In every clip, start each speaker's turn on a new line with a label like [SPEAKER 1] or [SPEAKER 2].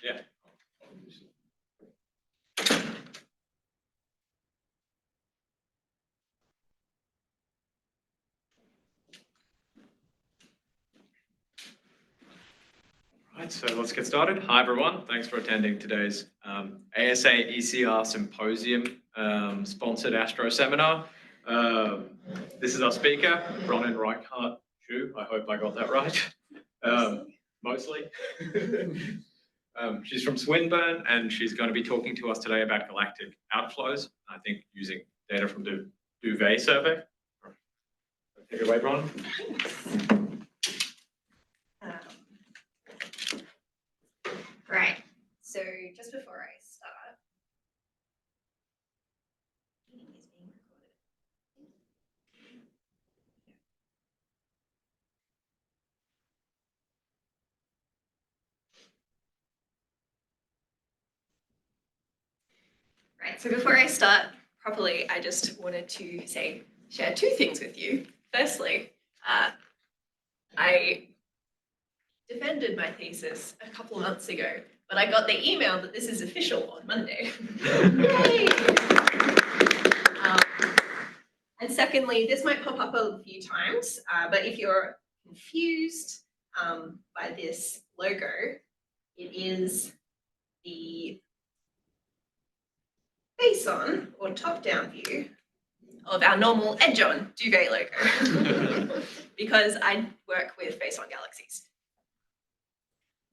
[SPEAKER 1] Yeah. Right, so let's get started. Hi, everyone. Thanks for attending today's ASA ECR Symposium sponsored Astro Seminar. This is our speaker, Bronwyn Reichardt Chu. I hope I got that right. Mostly. She's from Swinburne, and she's going to be talking to us today about galactic outflows, I think using data from the Duvet survey. Take it away, Bron.
[SPEAKER 2] Right, so just before I start, meeting is being recorded. Right, so before I start properly, I just wanted to share two things with you. Firstly, I defended my thesis a couple of months ago, but I got the email that this is official on Monday. Yay! And secondly, this might pop up a few times, but if you're confused by this logo, it is the face-on or top-down view of our normal edge-on Duvet logo because I work with face-on galaxies.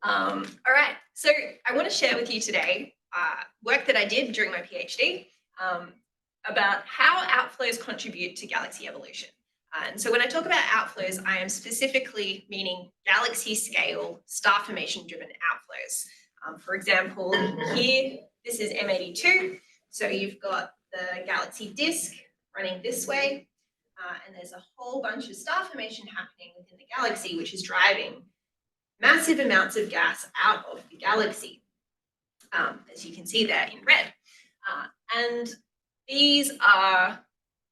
[SPEAKER 2] All right, so I want to share with you today work that I did during my PhD about how outflows contribute to galaxy evolution. And so when I talk about outflows, I am specifically meaning galaxy scale star formation driven outflows. For example, here, this is M82. So you've got the galaxy disk running this way, and there's a whole bunch of star formation happening within the galaxy, which is driving massive amounts of gas out of the galaxy, as you can see there in red. And these are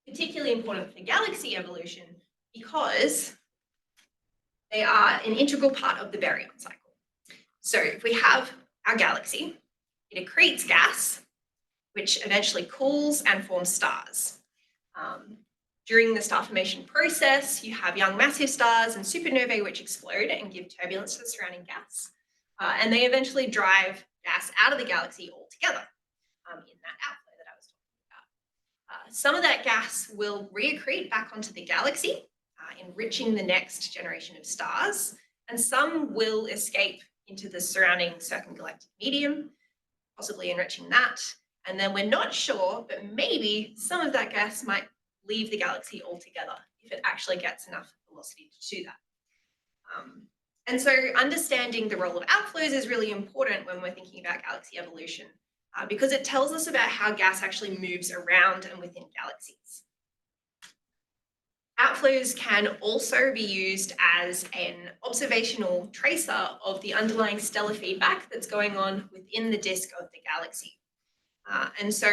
[SPEAKER 2] particularly important for galaxy evolution because they are an integral part of the baryon cycle. So if we have our galaxy, it accretes gas, which eventually cools and forms stars. During the star formation process, you have young massive stars and supernovae which explode and give turbulence to the surrounding gas. And they eventually drive gas out of the galaxy altogether in that outflow that I was talking about. Some of that gas will reaccrete back onto the galaxy, enriching the next generation of stars, and some will escape into the surrounding circumgalactic medium, possibly enriching that. And then we're not sure, but maybe some of that gas might leave the galaxy altogether if it actually gets enough velocity to do that. And so understanding the role of outflows is really important when we're thinking about galaxy evolution because it tells us about how gas actually moves around and within galaxies. Outflows can also be used as an observational tracer of the underlying stellar feedback that's going on within the disk of the galaxy. And so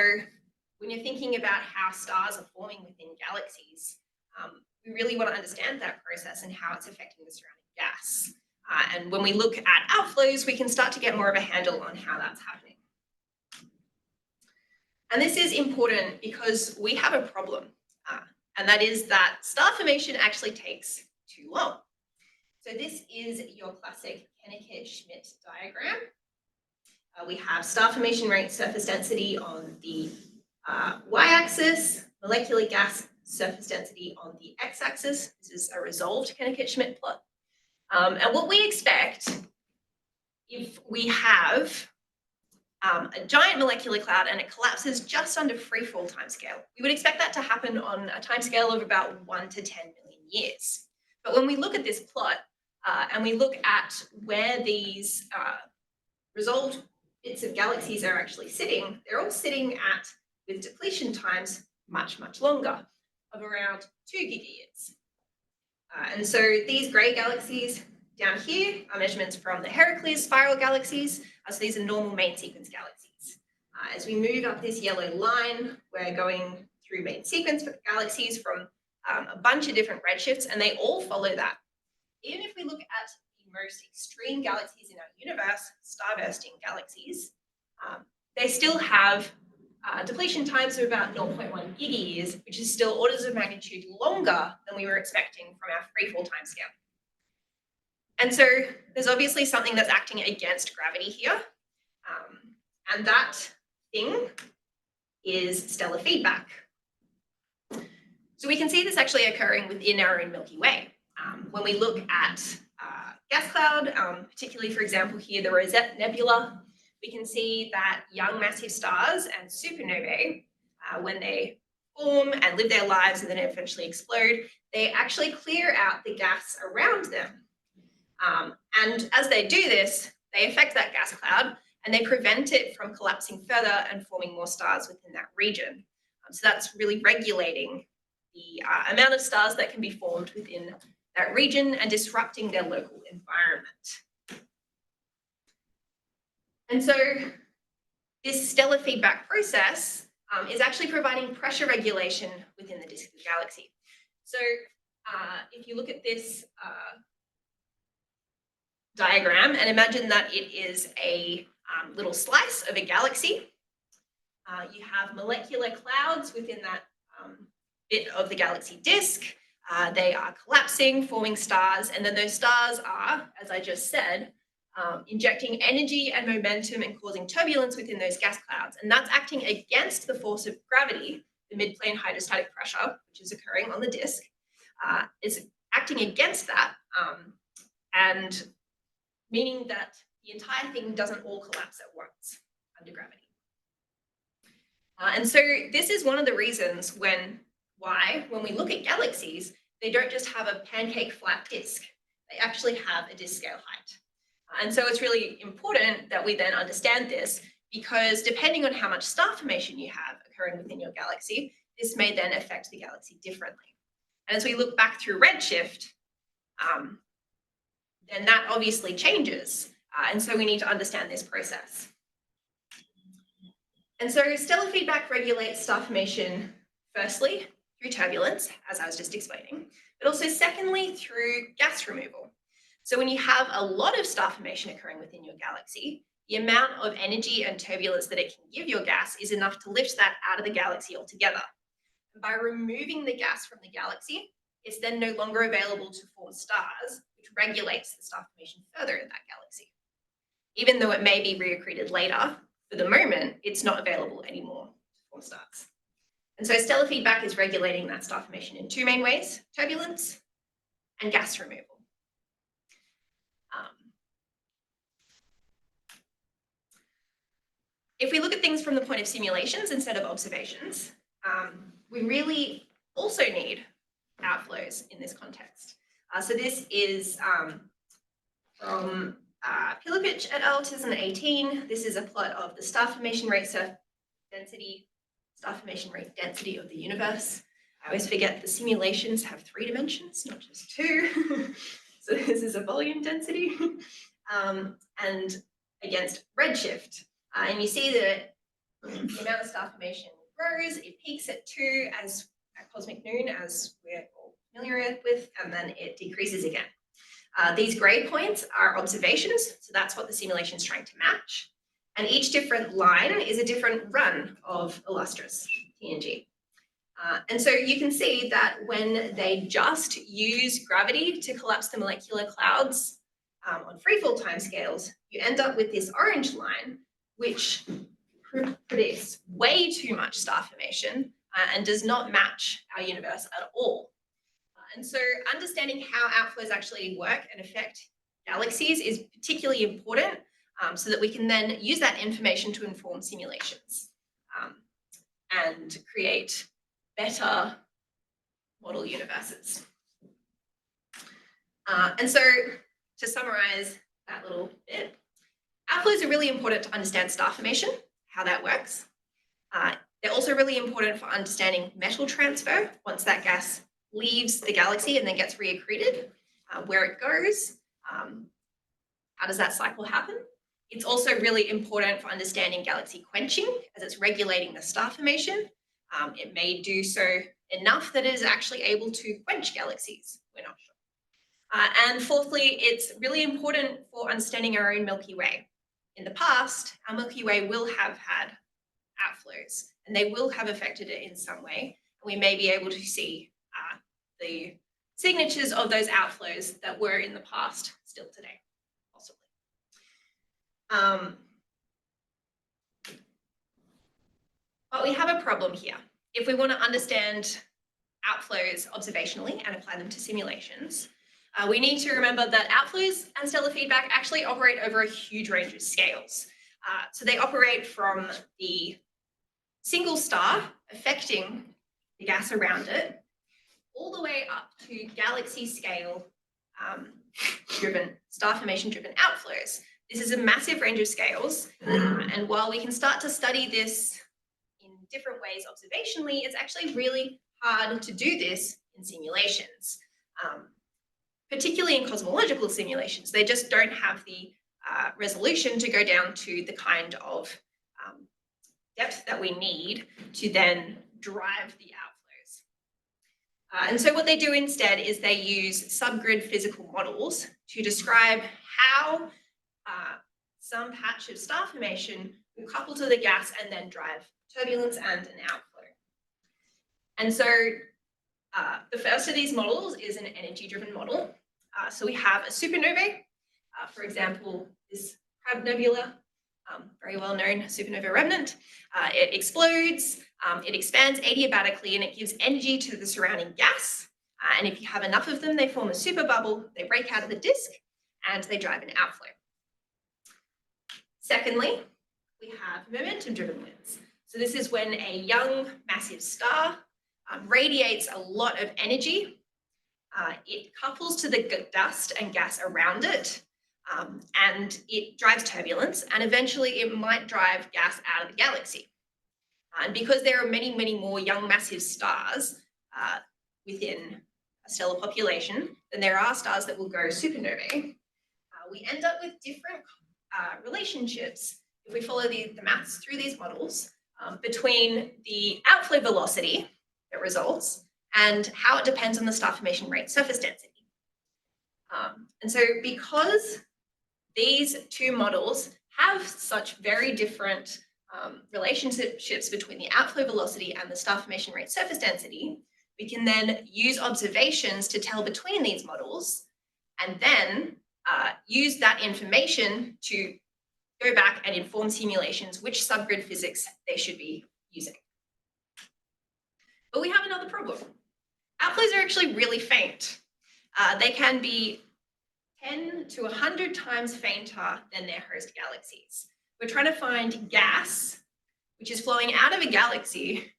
[SPEAKER 2] when you're thinking about how stars are forming within galaxies, we really want to understand that process and how it's affecting the surrounding gas. And when we look at outflows, we can start to get more of a handle on how that's happening. And this is important because we have a problem, and that is that star formation actually takes too long. So this is your classic Kennecke-Schmidt diagram. We have star formation rate surface density on the y-axis, molecular gas surface density on the x-axis. This is a resolved Kennecke-Schmidt plot. And what we expect if we have a giant molecular cloud and it collapses just under free fall timescale, we would expect that to happen on a timescale of about 1 to 10 million years. But when we look at this plot and we look at where these resolved bits of galaxies are actually sitting, they're all sitting at, with depletion times, much, much longer, of around 2 gigayears. And so these grey galaxies down here are measurements from the Heracles spiral galaxies. So these are normal main sequence galaxies. As we move up this yellow line, we're going through main sequence galaxies from a bunch of different redshifts, and they all follow that. Even if we look at the most extreme galaxies in our universe, star-bursting galaxies, they still have depletion times of about 0.1 gigayears, which is still orders of magnitude longer than we were expecting from our freefall timescale. And so there's obviously something that's acting against gravity here. And that thing is stellar feedback. So we can see this actually occurring within our own Milky Way. When we look at gas cloud, particularly, for example, here, the Rosette Nebula, we can see that young massive stars and supernovae, when they form and live their lives and then eventually explode, they actually clear out the gas around them. And as they do this, they affect that gas cloud and they prevent it from collapsing further and forming more stars within that region. So that's really regulating the amount of stars that can be formed within that region and disrupting their local environment. And so this stellar feedback process is actually providing pressure regulation within the disk of the galaxy. So if you look at this diagram and imagine that it is a little slice of a galaxy, you have molecular clouds within that bit of the galaxy disk. They are collapsing, forming stars, and then those stars are, as I just said, injecting energy and momentum and causing turbulence within those gas clouds. And that's acting against the force of gravity, the mid-plane hydrostatic pressure, which is occurring on the disk, is acting against that and meaning that the entire thing doesn't all collapse at once under gravity. And so this is one of the reasons why when we look at galaxies, they don't just have a pancake flat disk. They actually have a disk scale height. And so it's really important that we then understand this, because depending on how much star formation you have occurring within your galaxy, this may then affect the galaxy differently. And as we look back through redshift, then that obviously changes. And so we need to understand this process. And so stellar feedback regulates star formation, firstly, through turbulence, as I was just explaining, but also secondly, through gas removal. So when you have a lot of star formation occurring within your galaxy, the amount of energy and turbulence that it can give your gas is enough to lift that out of the galaxy altogether. And by removing the gas from the galaxy, it's then no longer available to form stars, which regulates the star formation further in that galaxy. Even though it may be reaccreted later, for the moment, it's not available anymore to form stars. And so stellar feedback is regulating that star formation in two main ways: turbulence and gas removal. If we look at things from the point of simulations instead of observations, we really also need outflows in this context. So this is from Pilipich et al. 2018. This is a plot of the star formation rate density of the universe. I always forget the simulations have 3 dimensions, not just 2. So this is a volume density. And against redshift. And you see that the amount of star formation grows, it peaks at 2 at cosmic noon, as we're all familiar with, and then it decreases again. These grey points are observations, so that's what the simulation is trying to match. And each different line is a different run of illustrious TNG. And so you can see that when they just use gravity to collapse the molecular clouds on freefall timescales, you end up with this orange line, which predicts way too much star formation and does not match our universe at all. And so understanding how outflows actually work and affect galaxies is particularly important, so that we can then use that information to inform simulations and create better model universes. And so to summarize that little bit, outflows are really important to understand star formation, how that works. They're also really important for understanding metal transfer once that gas leaves the galaxy and then gets reaccreted, where it goes, how does that cycle happen? It's also really important for understanding galaxy quenching, as it's regulating the star formation. It may do so enough that it is actually able to quench galaxies, we're not sure. And fourthly, it's really important for understanding our own Milky Way. In the past, our Milky Way will have had outflows, and they will have affected it in some way. We may be able to see the signatures of those outflows that were in the past still today, possibly. But we have a problem here. If we want to understand outflows observationally and apply them to simulations, we need to remember that outflows and stellar feedback actually operate over a huge range of scales. So they operate from the single star affecting the gas around it, all the way up to galaxy scale driven, star formation driven outflows. This is a massive range of scales. And while we can start to study this in different ways observationally, it's actually really hard to do this in simulations, particularly in cosmological simulations. They just don't have the resolution to go down to the kind of depth that we need to then drive the outflows. And so what they do instead is they use subgrid physical models to describe how some patch of star formation will couple to the gas and then drive turbulence and an outflow. And so the first of these models is an energy-driven model. So we have a supernovae, for example, this Crab Nebula, very well-known supernova remnant. It explodes, it expands adiabatically, and it gives energy to the surrounding gas. And if you have enough of them, they form a superbubble, they break out of the disk, and they drive an outflow. Secondly, we have momentum-driven winds. So this is when a young, massive star radiates a lot of energy. It couples to the dust and gas around it, and it drives turbulence, and eventually it might drive gas out of the galaxy. And because there are many, many more young, massive stars within a stellar population than there are stars that will go supernovae, we end up with different relationships, if we follow the maths through these models, between the outflow velocity that results and how it depends on the star formation rate surface density. And so because these two models have such very different relationships between the outflow velocity and the star formation rate surface density, we can then use observations to tell between these models, and then use that information to go back and inform simulations which subgrid physics they should be using. But we have another problem. Outflows are actually really faint. They can be 10 to 100 times fainter than their host galaxies. We're trying to find gas, which is flowing out of a galaxy,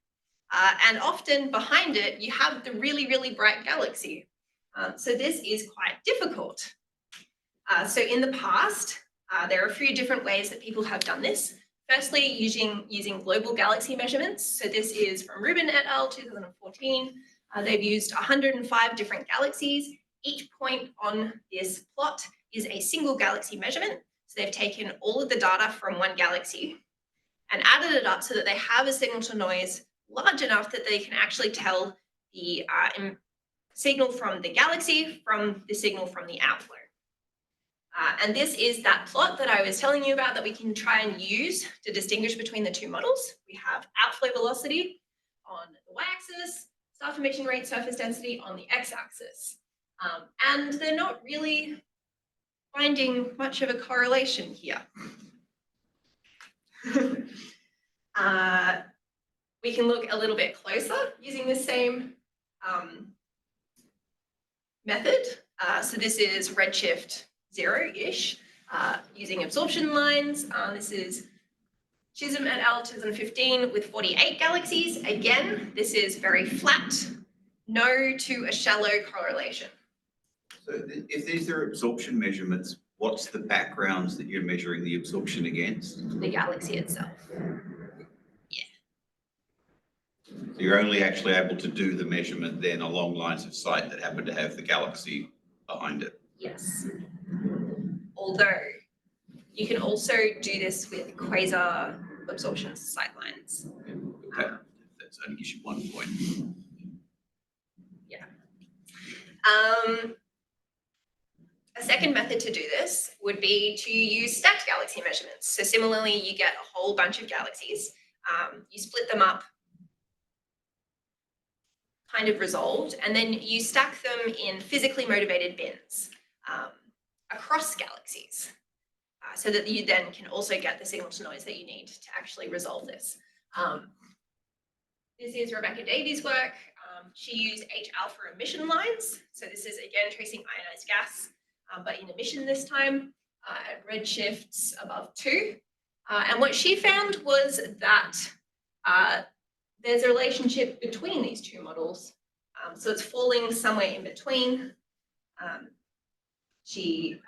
[SPEAKER 2] and often behind it, you have the really, really bright galaxy. So this is quite difficult. So in the past, there are a few different ways that people have done this. Firstly, using global galaxy measurements. So this is from Rubin et al. 2014. They've used 105 different galaxies. Each point on this plot is a single galaxy measurement. So they've taken all of the data from one galaxy and added it up so that they have a signal to noise large enough that they can actually tell the signal from the galaxy from the signal from the outflow. And this is that plot that I was telling you about that we can try and use to distinguish between the two models. We have outflow velocity on the y-axis, star formation rate surface density on the x-axis. And they're not really finding much of a correlation here. We can look a little bit closer using the same method. So this is redshift 0-ish, using absorption lines. This is Chisholm et al. 2015 with 48 galaxies. Again, this is very flat, no to a shallow correlation.
[SPEAKER 3] So if these are absorption measurements, what's the backgrounds that you're measuring the absorption against?
[SPEAKER 2] The galaxy itself. Yeah.
[SPEAKER 3] So you're only actually able to do the measurement then along lines of sight that happen to have the galaxy behind it.
[SPEAKER 2] Yes. Although you can also do this with quasar absorption sightlines.
[SPEAKER 3] Okay, that's only gives you 1 point.
[SPEAKER 2] Yeah. A second method to do this would be to use stacked galaxy measurements. So similarly, you get a whole bunch of galaxies, you split them up, kind of resolved, and then you stack them in physically motivated bins across galaxies, so that you then can also get the signal to noise that you need to actually resolve this. This is Rebecca Davies' work. She used H-alpha emission lines. So this is, again, tracing ionized gas, but in emission this time, at redshifts above 2. And what she found was that there's a relationship between these two models. So it's falling somewhere in between. She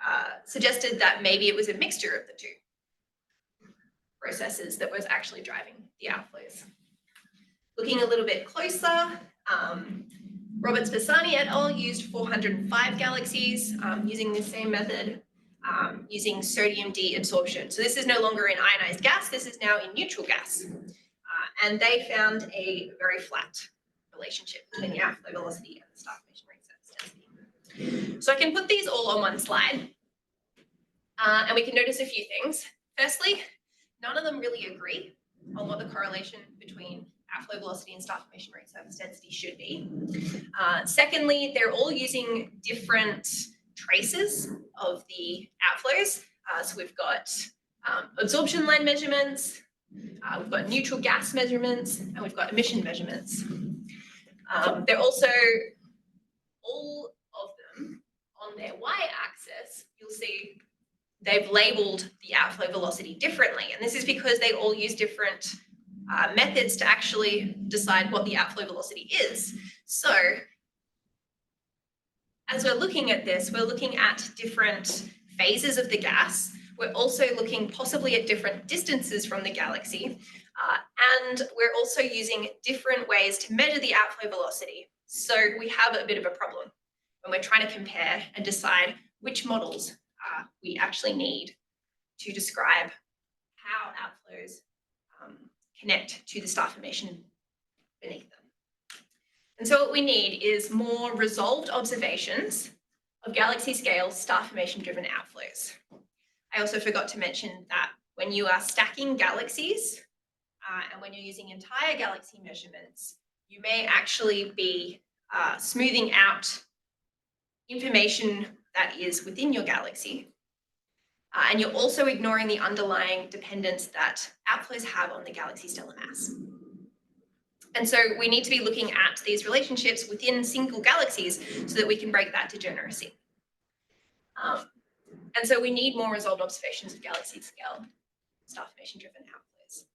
[SPEAKER 2] suggested that maybe it was a mixture of the two processes that was actually driving the outflows. Looking a little bit closer, Robert Spasani et al. Used 405 galaxies using the same method, using sodium deabsorption. So this is no longer in ionized gas, this is now in neutral gas. And they found a very flat relationship between the outflow velocity and the star formation rate surface density. So I can put these all on one slide, and we can notice a few things. Firstly, none of them really agree on what the correlation between outflow velocity and star formation rate surface density should be. Secondly, they're all using different traces of the outflows. So we've got absorption line measurements, we've got neutral gas measurements, and we've got emission measurements. They're also, all of them on their y-axis, you'll see they've labeled the outflow velocity differently. And this is because they all use different methods to actually decide what the outflow velocity is. So as we're looking at this, we're looking at different phases of the gas. We're also looking possibly at different distances from the galaxy. And we're also using different ways to measure the outflow velocity. So we have a bit of a problem when we're trying to compare and decide which models we actually need to describe how outflows connect to the star formation beneath them. And so what we need is more resolved observations of galaxy scale star formation driven outflows. I also forgot to mention that when you are stacking galaxies and when you're using entire galaxy measurements, you may actually be smoothing out information that is within your galaxy. And you're also ignoring the underlying dependence that outflows have on the galaxy stellar mass. And so we need to be looking at these relationships within single galaxies so that we can break that degeneracy. And so we need more resolved observations of galaxy scale star formation driven outflows.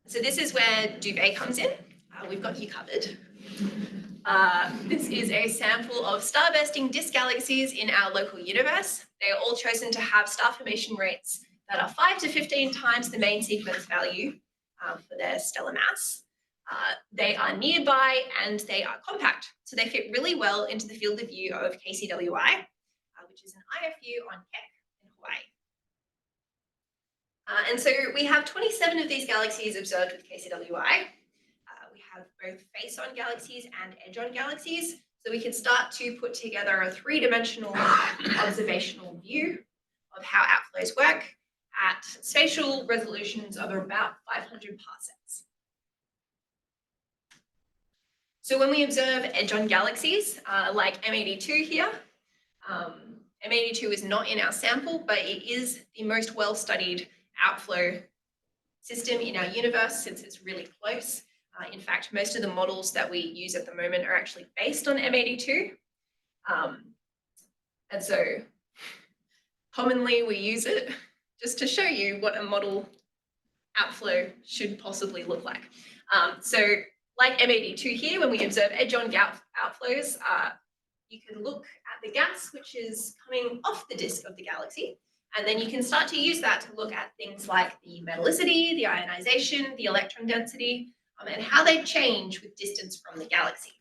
[SPEAKER 2] So this is where Duvet comes in. We've got you covered. This is a sample of starbursting disk galaxies in our local universe. They are all chosen to have star formation rates that are 5 to 15 times the main sequence value for their stellar mass. They are nearby and they are compact. So they fit really well into the field of view of KCWI, which is an IFU on Keck in Hawaii. And so we have 27 of these galaxies observed with KCWI. We have both face-on galaxies and edge-on galaxies. So we can start to put together a three-dimensional observational view of how outflows work at spatial resolutions of about 500 parsecs. So when we observe edge-on galaxies, like M82 here, M82 is not in our sample, but it is the most well-studied outflow system in our universe since it's really close. In fact, most of the models that we use at the moment are actually based on M82. And so commonly we use it just to show you what a model outflow should possibly look like. So like M82 here, when we observe edge-on outflows, you can look at the gas which is coming off the disk of the galaxy, and then you can start to use that to look at things like the metallicity, the ionization, the electron density, and how they change with distance from the galaxy.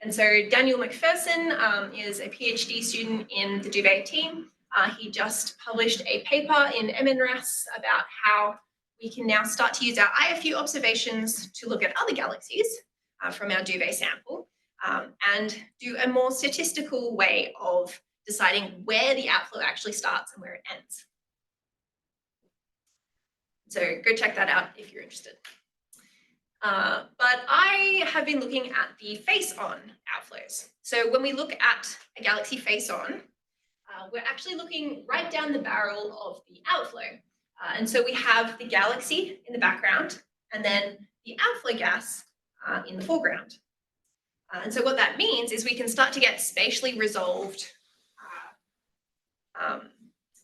[SPEAKER 2] And so Daniel McPherson is a PhD student in the Duvet team. He just published a paper in MNRAS about how we can now start to use our IFU observations to look at other galaxies from our Duvet sample. and do a more statistical way of deciding where the outflow actually starts and where it ends. So go check that out if you're interested. But I have been looking at the face-on outflows. So when we look at a galaxy face-on, we're actually looking right down the barrel of the outflow. And so we have the galaxy in the background and then the outflow gas in the foreground. And so what that means is we can start to get spatially resolved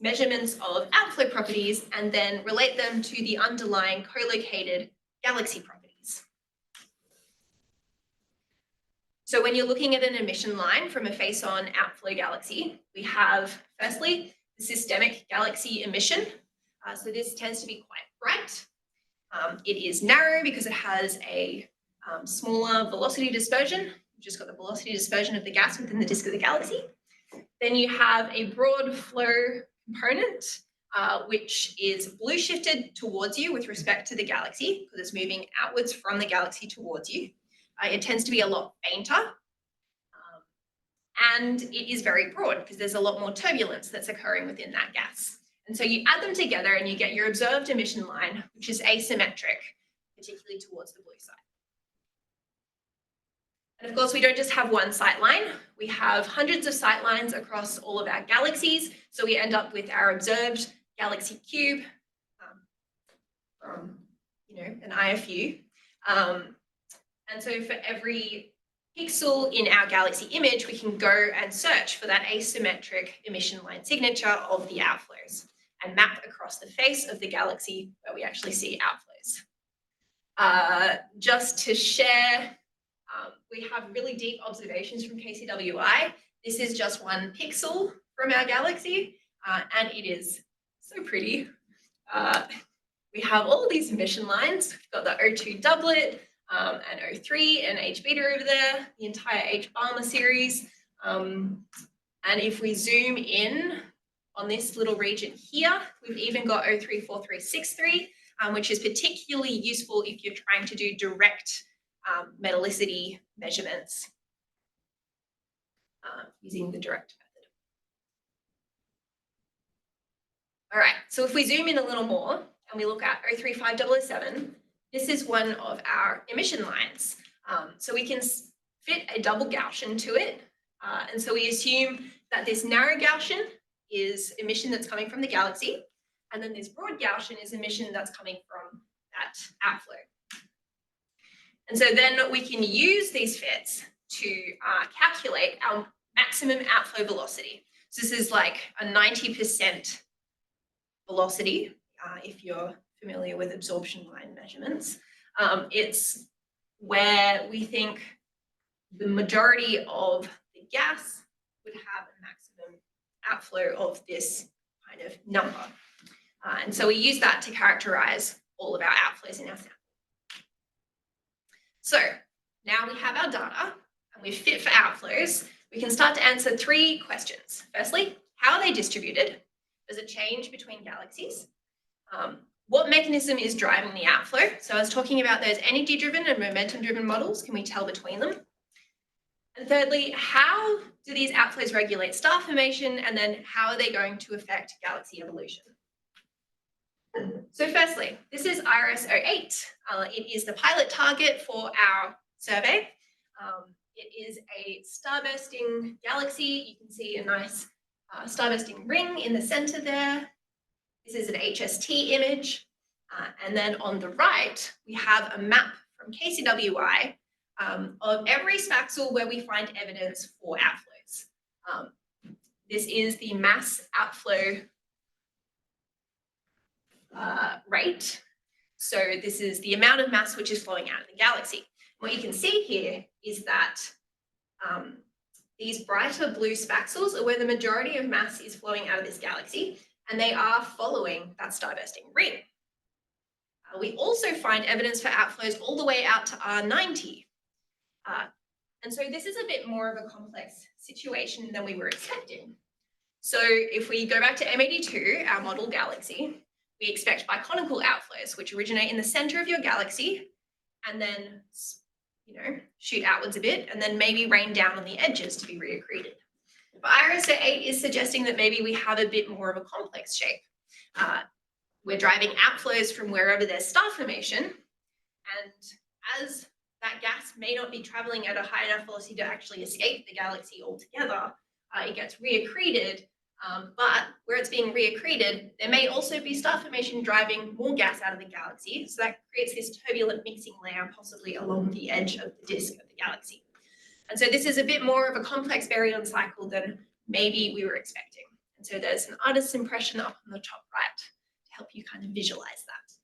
[SPEAKER 2] measurements of outflow properties and then relate them to the underlying co-located galaxy properties. So when you're looking at an emission line from a face-on outflow galaxy, we have firstly the systemic galaxy emission. So this tends to be quite bright. It is narrow because it has a smaller velocity dispersion. You've just got the velocity dispersion of the gas within the disk of the galaxy. Then you have a broad flow component, which is blue shifted towards you with respect to the galaxy because it's moving outwards from the galaxy towards you. It tends to be a lot fainter. And it is very broad because there's a lot more turbulence that's occurring within that gas. And so you add them together and you get your observed emission line, which is asymmetric, particularly towards the blue side. And of course, we don't just have one sight line. We have hundreds of sight lines across all of our galaxies. So we end up with our observed galaxy cube from, an IFU. And so for every pixel in our galaxy image, we can go and search for that asymmetric emission line signature of the outflows and map across the face of the galaxy where we actually see outflows. Just to share, we have really deep observations from KCWI. This is just one pixel from our galaxy, and it is so pretty. We have all these emission lines. We've got the O2 doublet, and O3 and H beta over there, the entire H Balmer series. And if we zoom in on this little region here, we've even got O34363, which is particularly useful if you're trying to do direct metallicity measurements using the direct method. All right, so if we zoom in a little more and we look at O35007, this is one of our emission lines. So we can fit a double Gaussian to it. And so we assume that this narrow Gaussian is emission that's coming from the galaxy. And then this broad Gaussian is emission that's coming from that outflow. And so then we can use these fits to calculate our maximum outflow velocity. So this is like a 90% velocity, if you're familiar with absorption line measurements. It's where we think the majority of the gas would have a maximum outflow of this kind of number. And so we use that to characterize all of our outflows in our sample. So now we have our data and we've fit for outflows. We can start to answer three questions. Firstly, how are they distributed? Does it change between galaxies? What mechanism is driving the outflow? So I was talking about those energy-driven and momentum-driven models. Can we tell between them? And thirdly, how do these outflows regulate star formation? And then how are they going to affect galaxy evolution? So firstly, this is IRS-08. It is the pilot target for our survey. It is a starbursting galaxy. You can see a nice starbursting ring in the center there. This is an HST image. And then on the right, we have a map from KCWI of every spaxel where we find evidence for outflows. This is the mass outflow rate. So this is the amount of mass which is flowing out of the galaxy. What you can see here is that these brighter blue spaxels are where the majority of mass is flowing out of this galaxy, and they are following that starbursting ring. We also find evidence for outflows all the way out to R90. And so this is a bit more of a complex situation than we were expecting. So if we go back to M82, our model galaxy, we expect biconical outflows, which originate in the center of your galaxy and then shoot outwards a bit, and then maybe rain down on the edges to be reaccreted. But IRSA 8 is suggesting that maybe we have a bit more of a complex shape. We're driving outflows from wherever there's star formation, and as that gas may not be traveling at a high enough velocity to actually escape the galaxy altogether, it gets reaccreted, but where it's being reaccreted, there may also be star formation driving more gas out of the galaxy, so that creates this turbulent mixing layer possibly along the edge of the disk of the galaxy. And so this is a bit more of a complex baryon cycle than maybe we were expecting. And so there's an artist's impression up on the top right to help you kind of visualize that.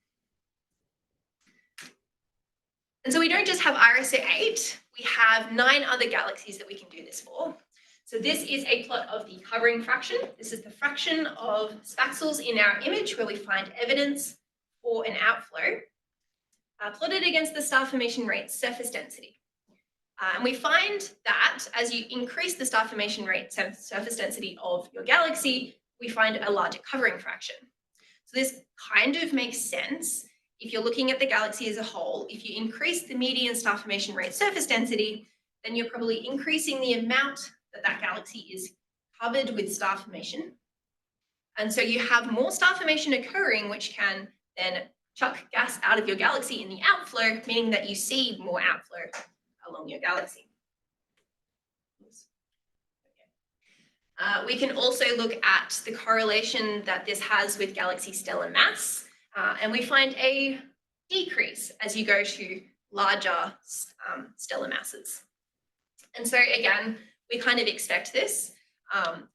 [SPEAKER 2] And so we don't just have IRSA 8, we have 9 other galaxies that we can do this for. So this is a plot of the covering fraction. This is the fraction of spaxels in our image where we find evidence for an outflow, plotted against the star formation rate surface density. And we find that as you increase the star formation rate surface density of your galaxy, we find a larger covering fraction. So this kind of makes sense if you're looking at the galaxy as a whole. If you increase the median star formation rate surface density, then you're probably increasing the amount that galaxy is covered with star formation. And so you have more star formation occurring, which can then chuck gas out of your galaxy in the outflow, meaning that you see more outflow along your galaxy. We can also look at the correlation that this has with galaxy stellar mass, and we find a decrease as you go to larger stellar masses. And so again, we kind of expect this.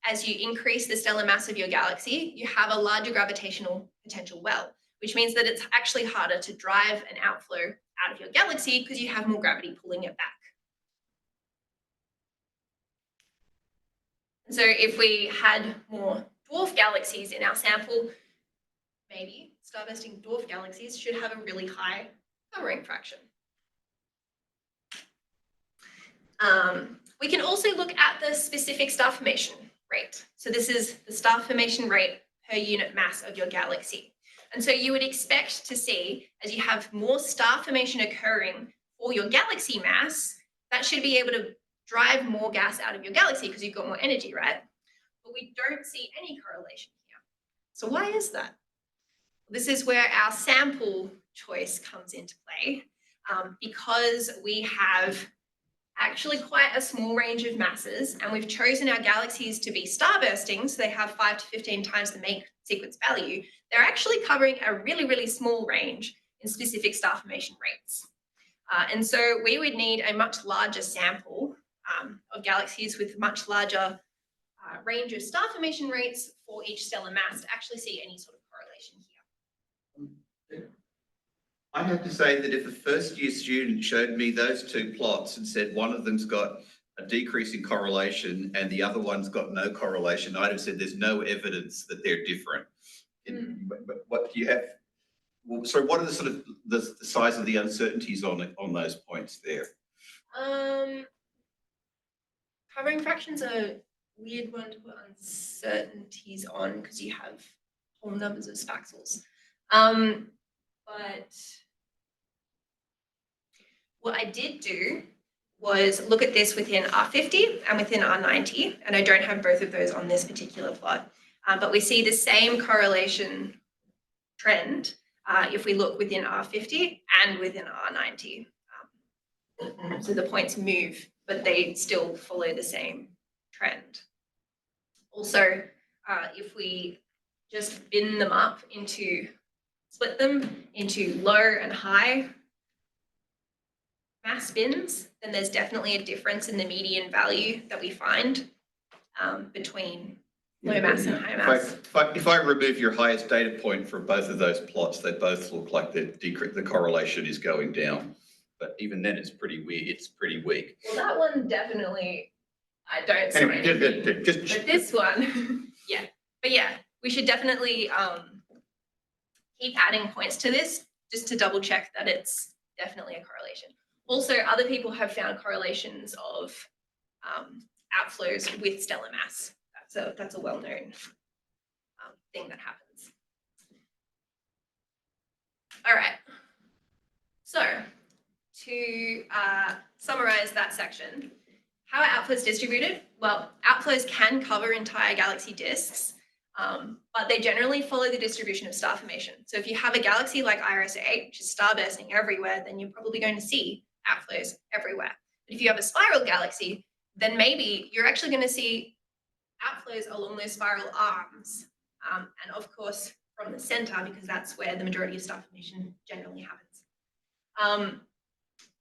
[SPEAKER 2] As you increase the stellar mass of your galaxy, you have a larger gravitational potential well, which means that it's actually harder to drive an outflow out of your galaxy because you have more gravity pulling it back. And so if we had more dwarf galaxies in our sample, maybe starbursting dwarf galaxies should have a really high covering fraction. We can also look at the specific star formation rate. So this is the star formation rate per unit mass of your galaxy. And so you would expect to see, as you have more star formation occurring for your galaxy mass, that should be able to drive more gas out of your galaxy because you've got more energy, right? But we don't see any correlation here. So why is that? This is where our sample choice comes into play, because we have actually quite a small range of masses, and we've chosen our galaxies to be starbursting, so they have 5 to 15 times the main sequence value. They're actually covering a really, really small range in specific star formation rates. And so we would need a much larger sample of galaxies with much larger range of star formation rates for each stellar mass to actually see any sort of correlation here.
[SPEAKER 3] I have to say that if a first year student showed me those two plots and said one of them's got a decrease in correlation and the other one's got no correlation, I'd have said there's no evidence that they're different. But what do you have? Well, so what are the sort of the size of the uncertainties on those points there?
[SPEAKER 2] Covering fractions are a weird one to put uncertainties on because you have whole numbers of spaxels. But what I did do was look at this within R50 and within R90, and I don't have both of those on this particular plot, but we see the same correlation trend if we look within R50 and within R90. So the points move, but they still follow the same trend. Also, if we just bin them up into, split them into low and high mass bins, then there's definitely a difference in the median value that we find between low mass and high mass.
[SPEAKER 3] If I remove your highest data point from both of those plots, they both look like the correlation is going down. But even then, it's pretty weird. It's pretty weak.
[SPEAKER 2] Well, that one definitely, I don't see anything. But this one, yeah. But yeah, we should definitely keep adding points to this just to double check that it's definitely a correlation. Also, other people have found correlations of outflows with stellar mass. That's a well-known thing that happens. All right. So to that section. How are outflows distributed? Well, outflows can cover entire galaxy disks, but they generally follow the distribution of star formation. So if you have a galaxy like IRS-8, which is starbursting everywhere, then you're probably going to see outflows everywhere. But if you have a spiral galaxy, then maybe you're actually going to see outflows along those spiral arms. And of course, from the center, because that's where the majority of star formation generally happens.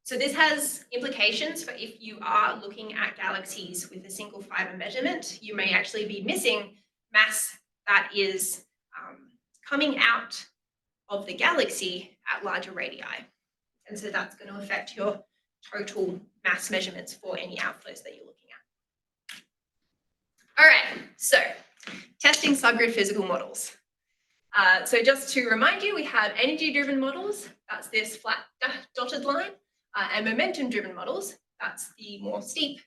[SPEAKER 2] So this has implications for if you are looking at galaxies with a single fiber measurement, you may actually be missing mass that is coming out of the galaxy at larger radii. And so that's going to affect your total mass measurements for any outflows that you're looking at. All right, so testing subgrid physical models. So just to remind you, we have energy-driven models, that's this flat dotted line, and momentum-driven models, that's the more steep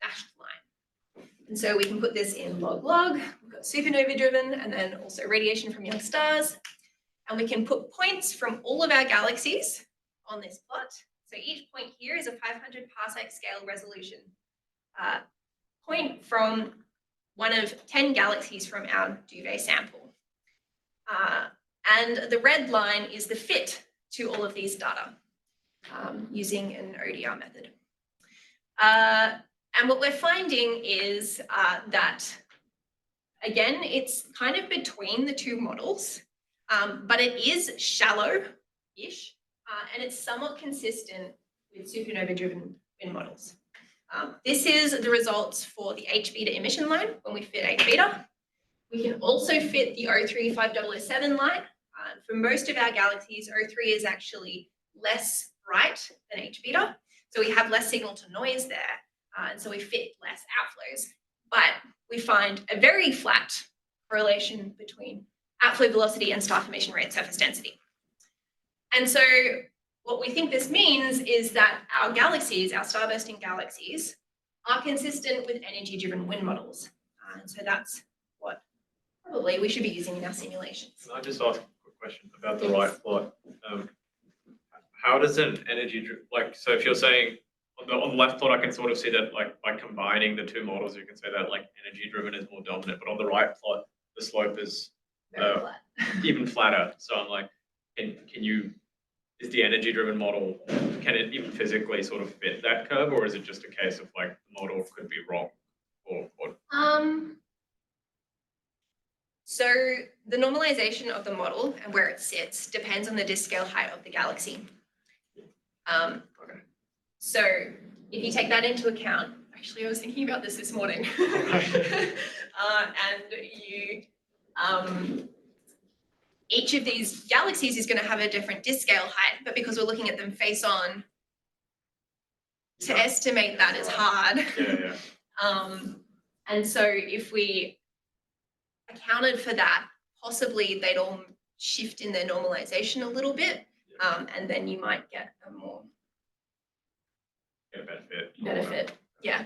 [SPEAKER 2] dashed line. And so we can put this in log-log, we've got supernova-driven, and then also radiation from young stars. And we can put points from all of our galaxies on this plot. So each point here is a 500 parsec scale resolution point from one of 10 galaxies from our Duvet sample. And the red line is the fit to all of these data using an ODR method. And what we're finding is that, again, it's kind of between the two models, but it is shallow-ish, and it's somewhat consistent with supernova-driven wind models. This is the results for the H-beta emission line when we fit H-beta. We can also fit the O3 5007 line. For most of our galaxies, O3 is actually less bright than H-beta, so we have less signal to noise there, and so we fit less outflows. But we find a very flat correlation between outflow velocity and star formation rate surface density. And so what we think this means is that our galaxies, our starbursting galaxies, are consistent with energy-driven wind models. And so that's what probably we should be using in our simulations.
[SPEAKER 1] Can I just ask a quick question about the right plot? How does an energy, like, so if you're saying on the left plot, I can sort of see that, like, by combining the two models, you can say that, like, energy-driven is more dominant, but on the right plot, the slope is
[SPEAKER 2] Flat.
[SPEAKER 1] even flatter. So I'm like, is the energy-driven model, can it even physically sort of fit that curve, or is it just a case of, like, the model could be wrong?
[SPEAKER 2] So the normalization of the model and where it sits depends on the disk scale height of the galaxy.
[SPEAKER 1] Okay.
[SPEAKER 2] So if you take that into account, actually I was thinking about this morning, and each of these galaxies is going to have a different disk scale height, but because we're looking at them face on, to estimate that is hard.
[SPEAKER 1] Yeah.
[SPEAKER 2] And so if we accounted for that, possibly they'd all shift in their normalization a little bit, and then you might get a more benefit. Yeah.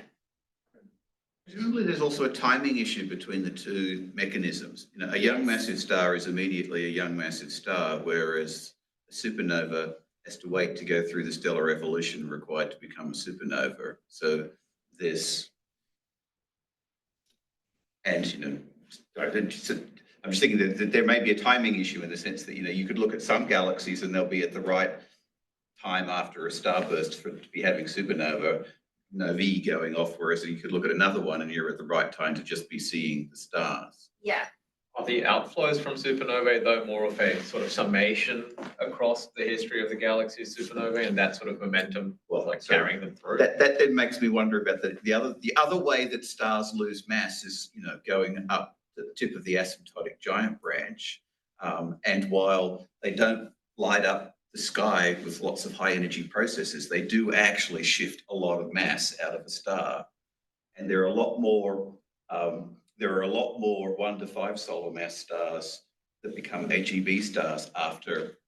[SPEAKER 3] Presumably there's also a timing issue between the two mechanisms. You know, a young massive star is immediately a young massive star, whereas a supernova has to wait to go through the stellar evolution required to become a supernova. So there's, and you know, I'm just thinking that there may be a timing issue in the sense that, you know, you could look at some galaxies and they'll be at the right time after a starburst for to be having supernova novae going off, whereas you could look at another one and you're at the right time to just be seeing the stars.
[SPEAKER 2] Yeah.
[SPEAKER 1] Are the outflows from supernovae, though, more of a sort of summation across the history of the galaxy's supernovae, and that sort of momentum, like carrying them through?
[SPEAKER 3] That then makes me wonder about the other way that stars lose mass is, you know, going up the tip of the asymptotic giant branch, and while they don't light up the sky with lots of high energy processes, they do actually shift a lot of mass out of a star, and there are a lot more 1 to 5 solar mass stars that become AGB stars after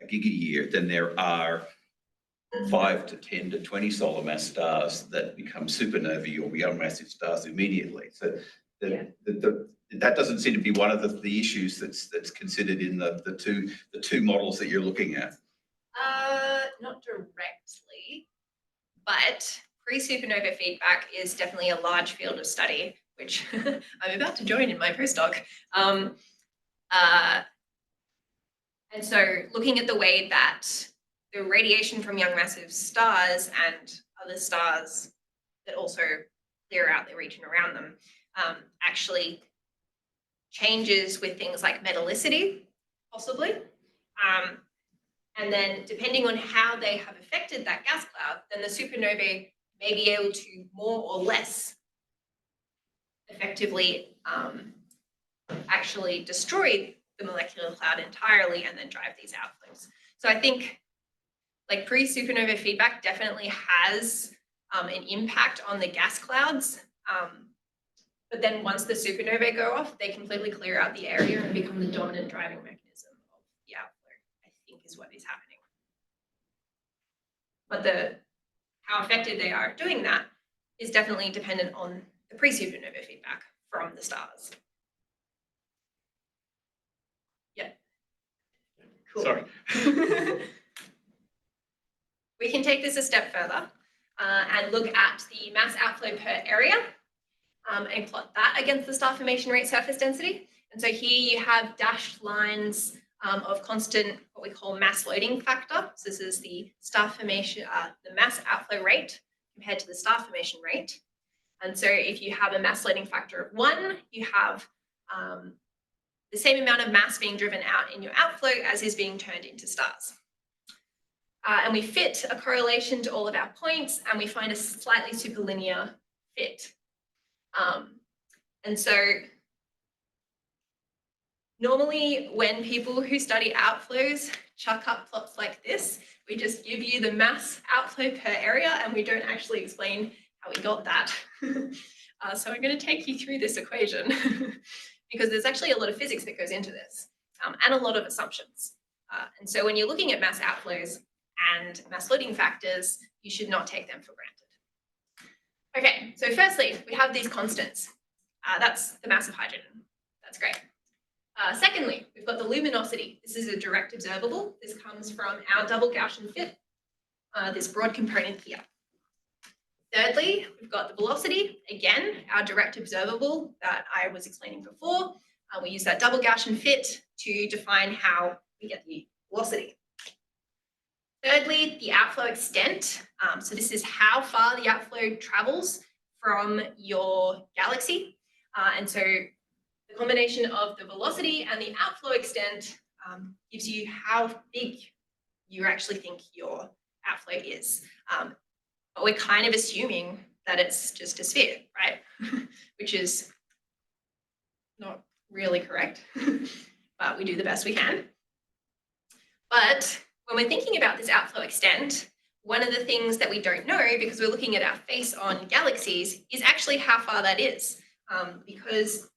[SPEAKER 3] a gigayear than there are 5 to 10 to 20 solar mass stars that become supernovae or young massive stars immediately. So that doesn't seem to be one of the issues that's considered in the two models that you're looking at.
[SPEAKER 2] Not directly. But pre-supernova feedback is definitely a large field of study, which I'm about to join in my postdoc. And so looking at the way that the radiation from young massive stars and other stars that also clear out the region around them actually changes with things like metallicity, possibly. And then depending on how they have affected that gas cloud, then the supernovae may be able to more or less effectively actually destroy the molecular cloud entirely and then drive these outflows. So I think like pre-supernova feedback definitely has an impact on the gas clouds. But then once the supernovae go off, they completely clear out the area and become the dominant driving mechanism of the outflow, I think is what is happening. But how effective they are at doing that is definitely dependent on the pre-supernova feedback from the stars. Yeah. Cool.
[SPEAKER 1] Sorry.
[SPEAKER 2] We can take this a step further and look at the mass outflow per area and plot that against the star formation rate surface density. And so here you have dashed lines of constant, what we call mass loading factor. So this is the star formation, the mass outflow rate compared to the star formation rate. And so if you have a mass loading factor of 1, you have the same amount of mass being driven out in your outflow as is being turned into stars. And we fit a correlation to all of our points, and we find a slightly superlinear fit. And so normally when people who study outflows chuck up plots like this, we just give you the mass outflow per area and we don't actually explain how we got that. So I'm going to take you through this equation because there's actually a lot of physics that goes into this and a lot of assumptions. And so when you're looking at mass outflows and mass loading factors, you should not take them for granted. Okay, so firstly, we have these constants. That's the mass of hydrogen. That's great. Secondly, we've got the luminosity. This is a direct observable. This comes from our double Gaussian fit, this broad component here. Thirdly, we've got the velocity. Again, our direct observable that I was explaining before. We use that double Gaussian fit to define how we get the velocity. Thirdly, the outflow extent. So this is how far the outflow travels from your galaxy. And so the combination of the velocity and the outflow extent gives you how big you actually think your outflow is. But we're kind of assuming that it's just a sphere, right? Which is not really correct, but we do the best we can. But when we're thinking about this outflow extent, one of the things that we don't know, because we're looking at our face on galaxies, is actually how far that is, because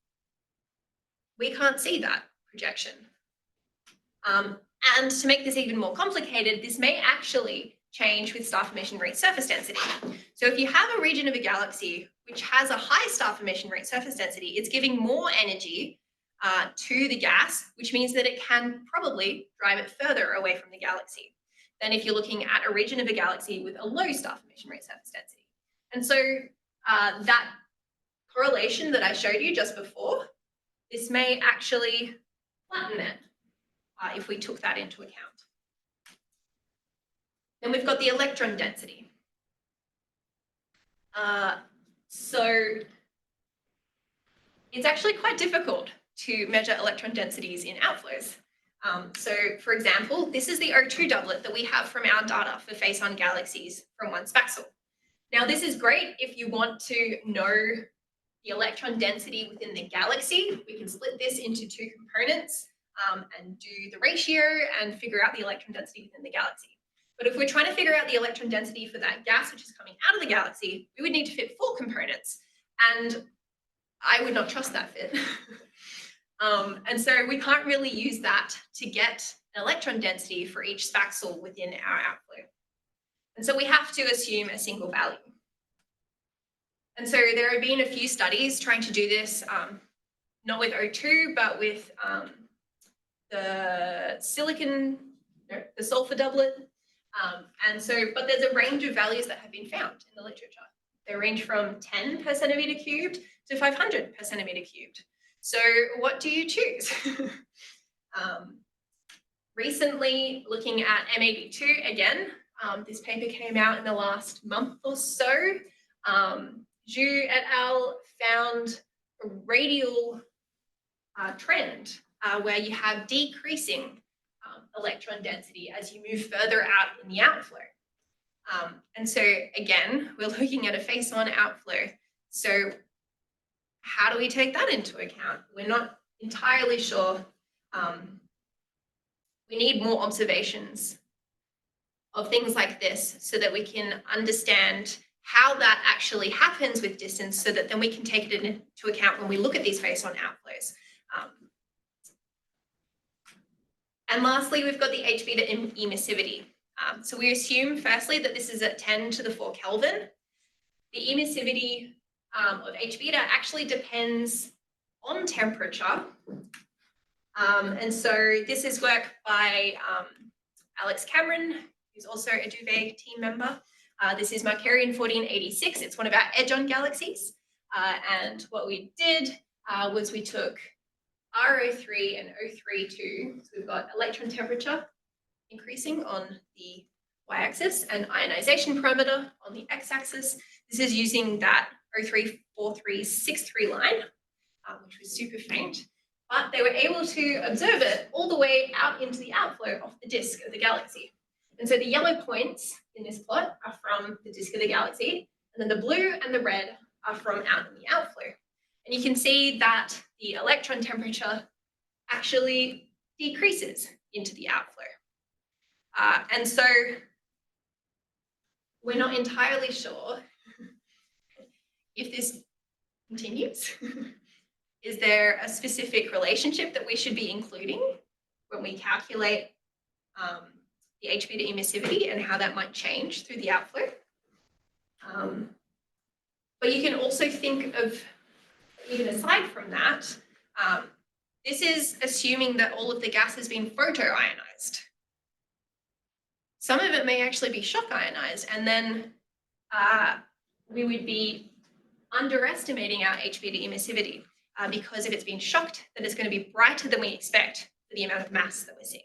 [SPEAKER 2] we can't see that projection. And to make this even more complicated, this may actually change with star formation rate surface density. So if you have a region of a galaxy which has a high star formation rate surface density, it's giving more energy to the gas, which means that it can probably drive it further away from the galaxy than if you're looking at a region of a galaxy with a low star formation rate surface density. And so that correlation that I showed you just before, this may actually flatten it if we took that into account. Then we've got the electron density. So it's actually quite difficult to measure electron densities in outflows. So for example, this is the O2 doublet that we have from our data for face-on galaxies from one spaxel. Now this is great if you want to know the electron density within the galaxy. We can split this into 2 components and do the ratio and figure out the electron density within the galaxy. But if we're trying to figure out the electron density for that gas which is coming out of the galaxy, we would need to fit 4 components. And I would not trust that fit. And so we can't really use that to get an electron density for each spaxel within our outflow. And so we have to assume a single value. And so there have been a few studies trying to do this, not with O2, but with the sulfur doublet. But there's a range of values that have been found in the literature. They range from 10 per centimeter cubed to 500 per centimeter cubed. So what do you choose? Recently, looking at M82 again, this paper came out in the last month or so. Zhu et al. Found a radial trend where you have decreasing electron density as you move further out in the outflow. And so again, we're looking at a face-on outflow. So how do we take that into account? We're not entirely sure. We need more observations of things like this so that we can understand how that actually happens with distance, so that then we can take it into account when we look at these face-on outflows. And lastly, we've got the H beta emissivity. So we assume firstly that this is at 10 to the 4 Kelvin. The emissivity of H beta actually depends on temperature. And so this is work by Alex Cameron, who's also a Duvet team member. This is Markarian 1486. It's one of our edge-on galaxies. And what we did was we took R03 and O32. So we've got electron temperature increasing on the y-axis and ionization parameter on the x-axis. This is using that 034363 line, which was super faint. But they were able to observe it all the way out into the outflow of the disk of the galaxy. And so the yellow points in this plot are from the disk of the galaxy, and then the blue and the red are from out in the outflow. And you can see that the electron temperature actually decreases into the outflow. And so we're not entirely sure if this continues. Is there a specific relationship that we should be including when we calculate the H beta emissivity and how that might change through the outflow? But you can also think of, even aside from that, this is assuming that all of the gas has been photoionized. Some of it may actually be shock ionized, and then we would be underestimating our H beta emissivity because if it's been shocked, then it's going to be brighter than we expect for the amount of mass that we're seeing.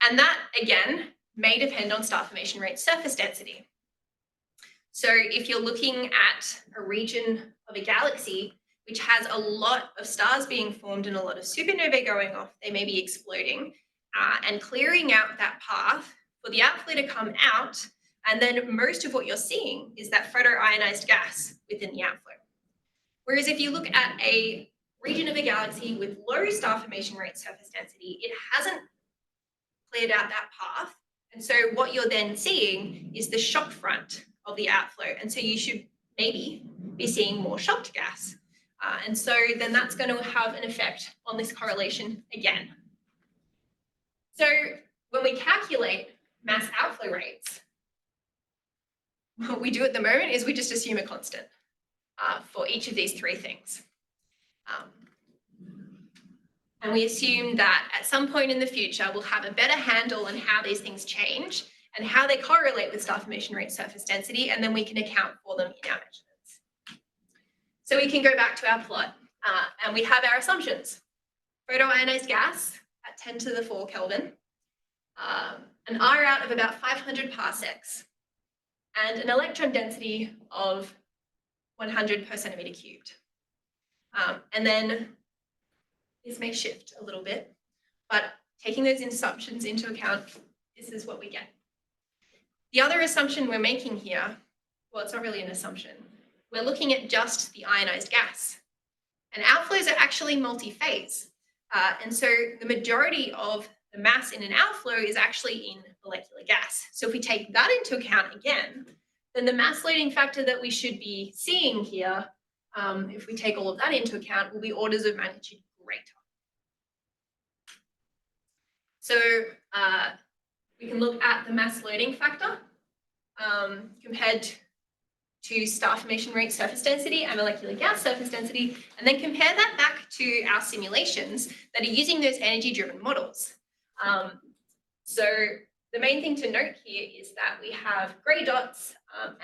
[SPEAKER 2] And that, again, may depend on star formation rate surface density. So if you're looking at a region of a galaxy which has a lot of stars being formed and a lot of supernovae going off, they may be exploding and clearing out that path for the outflow to come out. And then most of what you're seeing is that photoionized gas within the outflow. Whereas if you look at a region of a galaxy with low star formation rate surface density, it hasn't cleared out that path. And so what you're then seeing is the shock front of the outflow. And so you should maybe be seeing more shocked gas. And so then that's going to have an effect on this correlation again. So when we calculate mass outflow rates, what we do at the moment is we just assume a constant for each of these three things. And we assume that at some point in the future, we'll have a better handle on how these things change and how they correlate with star formation rate surface density, and then we can account for them in our measurements. So we can go back to our plot, and we have our assumptions. Photoionized gas at 10 to the 4 Kelvin, an R out of about 500 parsecs, and an electron density of 100 per centimeter cubed. And then this may shift a little bit, but taking those assumptions into account, this is what we get. The other assumption we're making here, well, it's not really an assumption. We're looking at just the ionized gas. And outflows are actually multi-phase. And so the majority of the mass in an outflow is actually in molecular gas. So if we take that into account again, then the mass loading factor that we should be seeing here, if we take all of that into account, will be orders of magnitude greater. So we can look at the mass loading factor compared to star formation rate surface density and molecular gas surface density, and then compare that back to our simulations that are using those energy-driven models. So the main thing to note here is that we have grey dots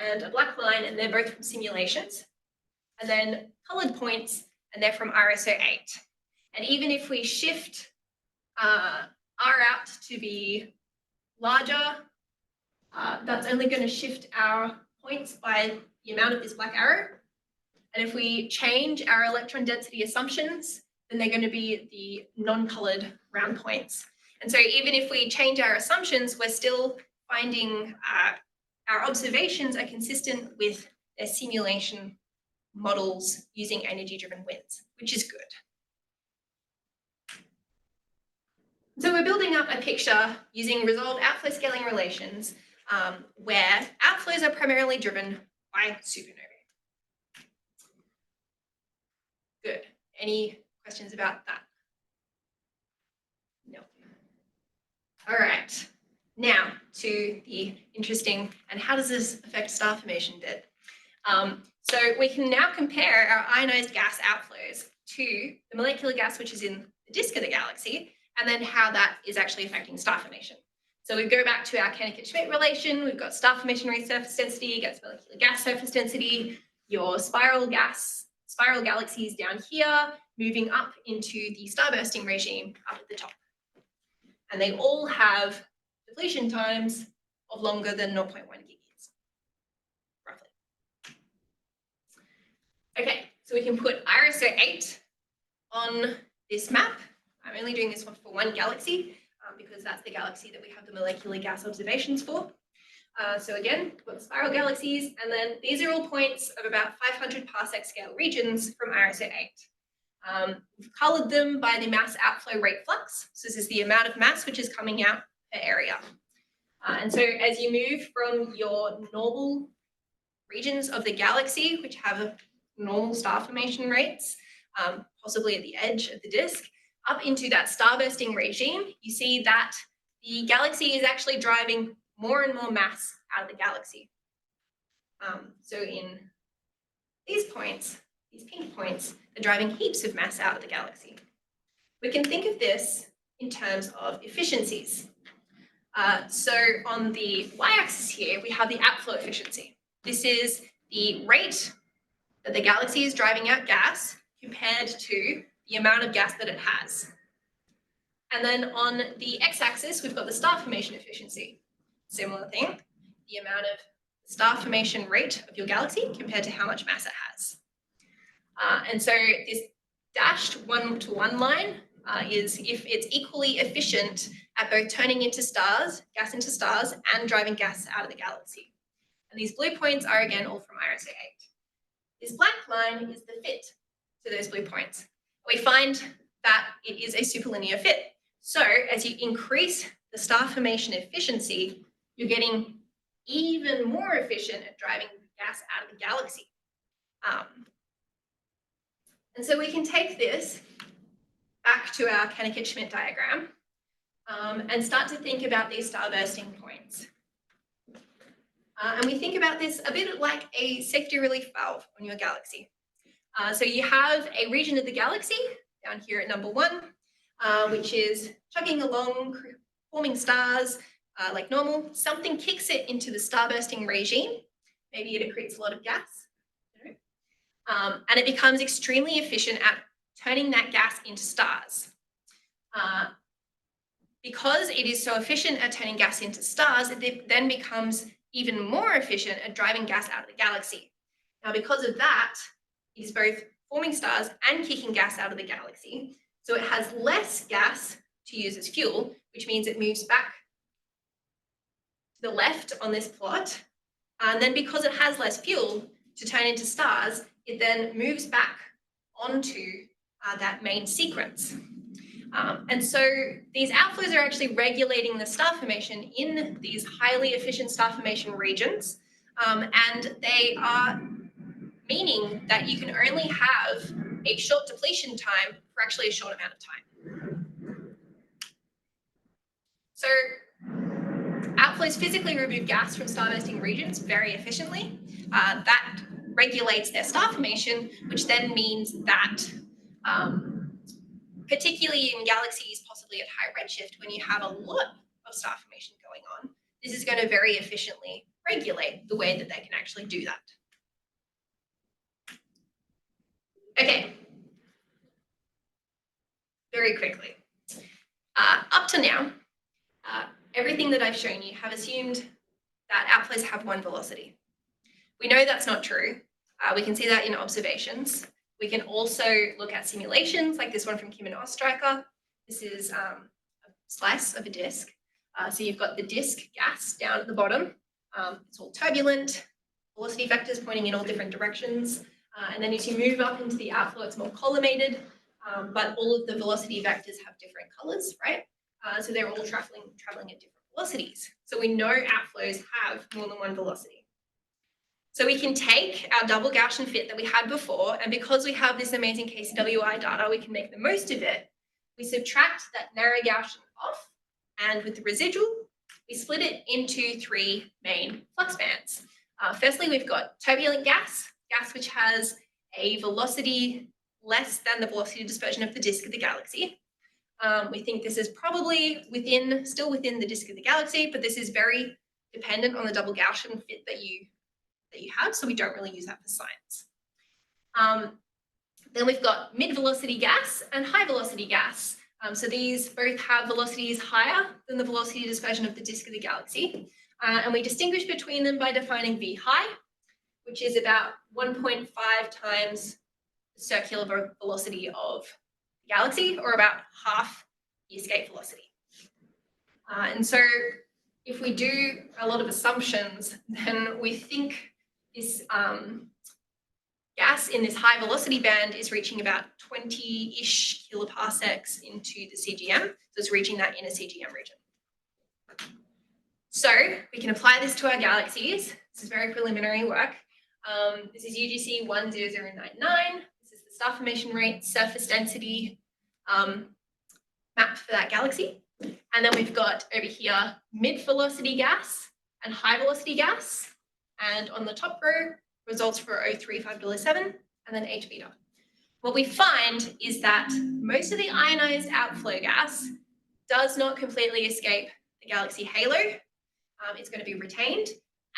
[SPEAKER 2] and a black line, and they're both from simulations. And then coloured points, and they're from RSO 8. And even if we shift R out to be larger, that's only going to shift our points by the amount of this black arrow. And if we change our electron density assumptions, then they're going to be the non-coloured round points. And so even if we change our assumptions, we're still finding our observations are consistent with their simulation models using energy-driven winds, which is good. So we're building up a picture using resolved outflow scaling relations where outflows are primarily driven by supernovae. Good. Any questions about that? No. All right. Now to the interesting, and how does this affect star formation bit? So we can now compare our ionized gas outflows to the molecular gas which is in the disk of the galaxy, and then how that is actually affecting star formation. So we go back to our Kennecott-Schmidt relation. We've got star formation rate surface density against molecular gas surface density, your spiral galaxies down here, moving up into the starbursting regime up at the top. And they all have depletion times of longer than 0.1 gigayears, roughly. Okay, so we can put IRSO 8 on this map. I'm only doing this one for one galaxy because that's the galaxy that we have the molecular gas observations for. So again, we've got the spiral galaxies, and then these are all points of about 500 parsec scale regions from IRSO 8. We've coloured them by the mass outflow rate flux. So this is the amount of mass which is coming out per area. And so as you move from your normal regions of the galaxy, which have normal star formation rates, possibly at the edge of the disk, up into that starbursting regime, you see that the galaxy is actually driving more and more mass out of the galaxy. So in these points, these pink points, they're driving heaps of mass out of the galaxy. We can think of this in terms of efficiencies. So on the y-axis here, we have the outflow efficiency. This is the rate that the galaxy is driving out gas compared to the amount of gas that it has. And then on the x-axis, we've got the star formation efficiency. Similar thing, the amount of star formation rate of your galaxy compared to how much mass it has. And so this dashed 1-to-1 line is if it's equally efficient at both turning into stars, gas into stars, and driving gas out of the galaxy. And these blue points are again all from IRSO 8. This black line is the fit to those blue points. We find that it is a superlinear fit. So as you increase the star formation efficiency, you're getting even more efficient at driving gas out of the galaxy. And so we can take this back to our Kennecott-Schmidt diagram and start to think about these starbursting points. And we think about this a bit like a safety relief valve on your galaxy. So you have a region of the galaxy down here at number 1, which is chugging along, forming stars like normal. Something kicks it into the starbursting regime. Maybe it accretes a lot of gas. And it becomes extremely efficient at turning that gas into stars. Because it is so efficient at turning gas into stars, it then becomes even more efficient at driving gas out of the galaxy. Now, because of that, it is both forming stars and kicking gas out of the galaxy. So it has less gas to use as fuel, which means it moves back to the left on this plot. And then because it has less fuel to turn into stars, it then moves back onto that main sequence. And so these outflows are actually regulating the star formation in these highly efficient star formation regions. And they are meaning that you can only have a short depletion time for actually a short amount of time. So outflows physically remove gas from starbursting regions very efficiently. That regulates their star formation, which then means that particularly in galaxies possibly at high redshift, when you have a lot of star formation going on, this is going to very efficiently regulate the way that they can actually do that. Okay. Very quickly. Up to now, everything that I've shown you have assumed that outflows have one velocity. We know that's not true. We can see that in observations. We can also look at simulations like this one from Kim and Ostreicher. This is a slice of a disk. So you've got the disk gas down at the bottom. It's all turbulent, velocity vectors pointing in all different directions. And then as you move up into the outflow, it's more collimated, but all of the velocity vectors have different colors, right? So they're all traveling at different velocities. So we know outflows have more than one velocity. So we can take our double Gaussian fit that we had before, and because we have this amazing KCWI data, we can make the most of it. We subtract that narrow Gaussian off, and with the residual, we split it into three main flux bands. Firstly, we've got turbulent gas which has a velocity less than the velocity dispersion of the disk of the galaxy. We think this is probably still within the disk of the galaxy, but this is very dependent on the double Gaussian fit that you have, so we don't really use that for science. Then we've got mid-velocity gas and high-velocity gas. So these both have velocities higher than the velocity dispersion of the disk of the galaxy. And we distinguish between them by defining V high, which is about 1.5 times the circular velocity of the galaxy, or about half the escape velocity. And so if we do a lot of assumptions, then we think this gas in this high velocity band is reaching about 20-ish kiloparsecs into the CGM. So it's reaching that inner CGM region. So we can apply this to our galaxies. This is very preliminary work. This is UGC 10099. This is the star formation rate, surface density map for that galaxy. And then we've got over here mid-velocity gas and high-velocity gas. And on the top row, results for O3 5.7 and then H beta. What we find is that most of the ionized outflow gas does not completely escape the galaxy halo. It's going to be retained,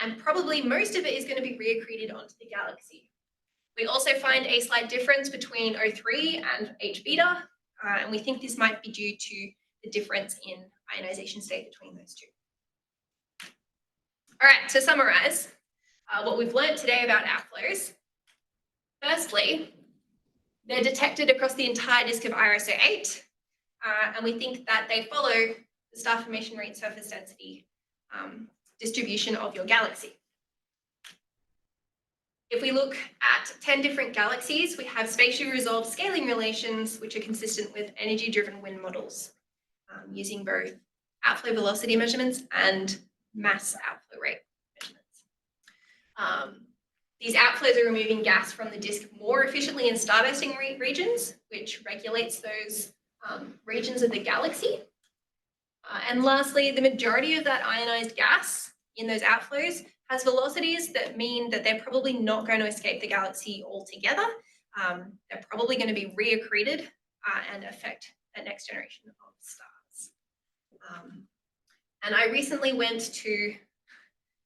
[SPEAKER 2] and probably most of it is going to be reaccreted onto the galaxy. We also find a slight difference between O3 and H beta, and we think this might be due to the difference in ionization state between those two. All right, to summarize what we've learned today about outflows. Firstly, they're detected across the entire disk of IRSO 8, and we think that they follow the star formation rate surface density distribution of your galaxy. If we look at 10 different galaxies, we have spatially resolved scaling relations which are consistent with energy-driven wind models using both outflow velocity measurements and mass outflow rate measurements. These outflows are removing gas from the disk more efficiently in starbursting regions, which regulates those regions of the galaxy. And lastly, the majority of that ionized gas in those outflows has velocities that mean that they're probably not going to escape the galaxy altogether. They're probably going to be reaccreted and affect the next generation of stars. And I recently went to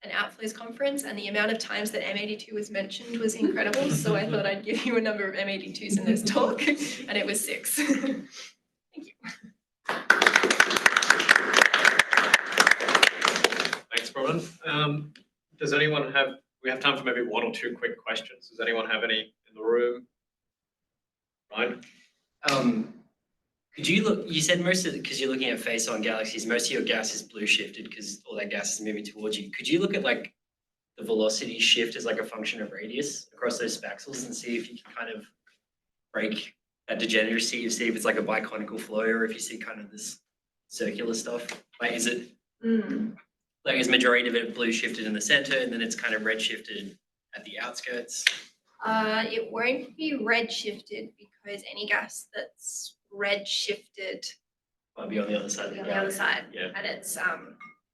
[SPEAKER 2] an outflows conference, and the amount of times that M82 was mentioned was incredible. So I thought I'd give you a number of M82s in this talk, and it was 6. Thank you.
[SPEAKER 1] Thanks, Bronwyn. Does anyone we have time for maybe 1 or 2 quick questions. Does anyone have any in the room? Ryan?
[SPEAKER 4] Could you look, you said most of it, because you're looking at face-on galaxies, most of your gas is blue shifted because all that gas is moving towards you. Could you look at like the velocity shift as like a function of radius across those spaxels and see if you can kind of break that degeneracy, see if it's like a biconical flow, or if you see kind of this circular stuff? Like, is it like is majority of it blue shifted in the center and then it's kind of red shifted at the outskirts?
[SPEAKER 2] It won't be red shifted because any gas that's red shifted
[SPEAKER 4] Might be on the other side.
[SPEAKER 2] on the other side
[SPEAKER 4] Yeah.
[SPEAKER 2] at its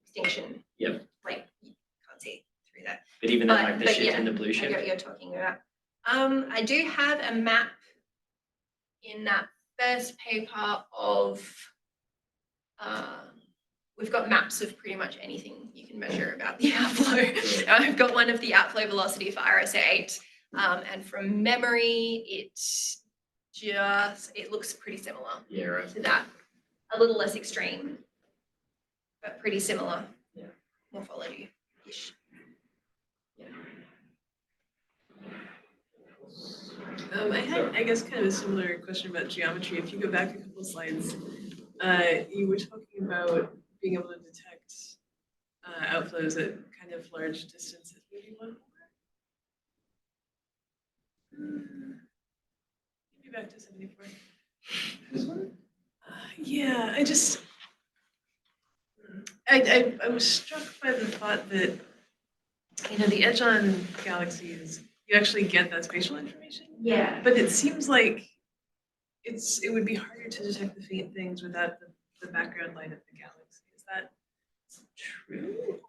[SPEAKER 2] extinction.
[SPEAKER 4] Yep.
[SPEAKER 2] Like you can't see through that.
[SPEAKER 4] But even then, like the shift
[SPEAKER 2] yeah,
[SPEAKER 4] and the blue
[SPEAKER 2] I get
[SPEAKER 4] shift.
[SPEAKER 2] what you're talking about. I do have a map in that first paper of we've got maps of pretty much anything you can measure about the outflow. I've got one of the outflow velocity for RSA 8, and from memory, it looks pretty similar
[SPEAKER 4] Yeah, right.
[SPEAKER 2] to that. A little less extreme, but pretty similar.
[SPEAKER 4] Yeah.
[SPEAKER 2] Morphology-ish.
[SPEAKER 5] I had, I guess, kind of a similar question about geometry. If you go back a couple slides, you were talking about being able to detect outflows at kind of large distances. Maybe one more. Maybe back to 74.
[SPEAKER 2] This one?
[SPEAKER 5] Yeah, I was struck by the thought that, you know, the edge on galaxies, you actually get that spatial information.
[SPEAKER 2] Yeah.
[SPEAKER 5] But it seems like it would be harder to detect the faint things without the background light of the galaxy. Is that true?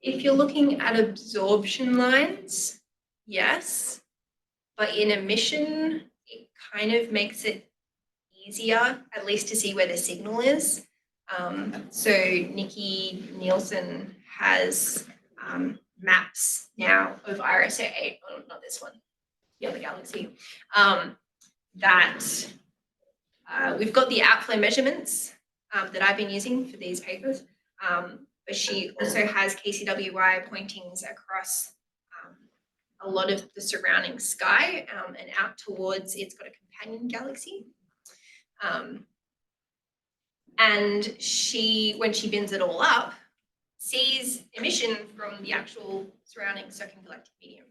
[SPEAKER 2] If you're looking at absorption lines, yes. But in emission, it kind of makes it easier, at least to see where the signal is. So Nikki Nielsen has maps now of RSA 8, oh, not this one, the other galaxy, that we've got the outflow measurements that I've been using for these papers, but she also has KCWY pointings across a lot of the surrounding sky and out towards, it's got a companion galaxy. And she, when she bins it all up, sees emission from the actual surrounding circumgalactic medium,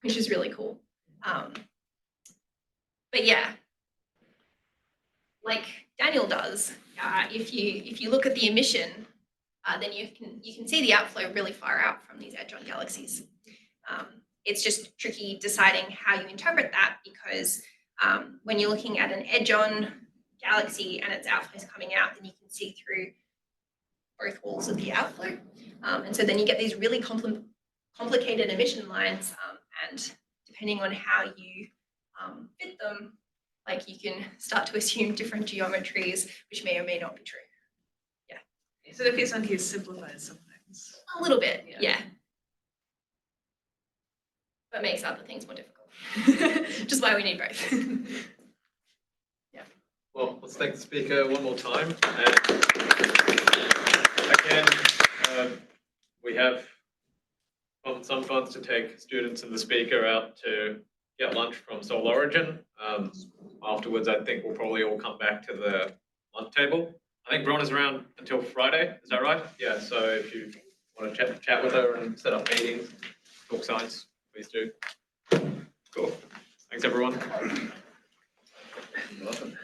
[SPEAKER 2] which is really cool. But yeah, like Daniel does, if you look at the emission, then you can see the outflow really far out from these edge-on galaxies. It's just tricky deciding how you interpret that, because when you're looking at an edge-on galaxy and its outflow is coming out, then you can see through both walls of the outflow. And so then you get these really complicated emission lines, and depending on how you fit them, like you can start to assume different geometries, which may or may not be true. Yeah.
[SPEAKER 5] So the case on case simplifies some things.
[SPEAKER 2] A little bit, yeah. But makes other things more difficult, which is why we need both.
[SPEAKER 1] Well, let's thank the speaker one more time. And again, we have some funds to take students and the speaker out to get lunch from Soul Origin. Afterwards, I think we'll probably all come back to the lunch table. I think Bron is around until Friday, is that right? Yeah, so if you want to chat with her and set up meetings, talk science, please do. Cool. Thanks, everyone.
[SPEAKER 3] You're welcome.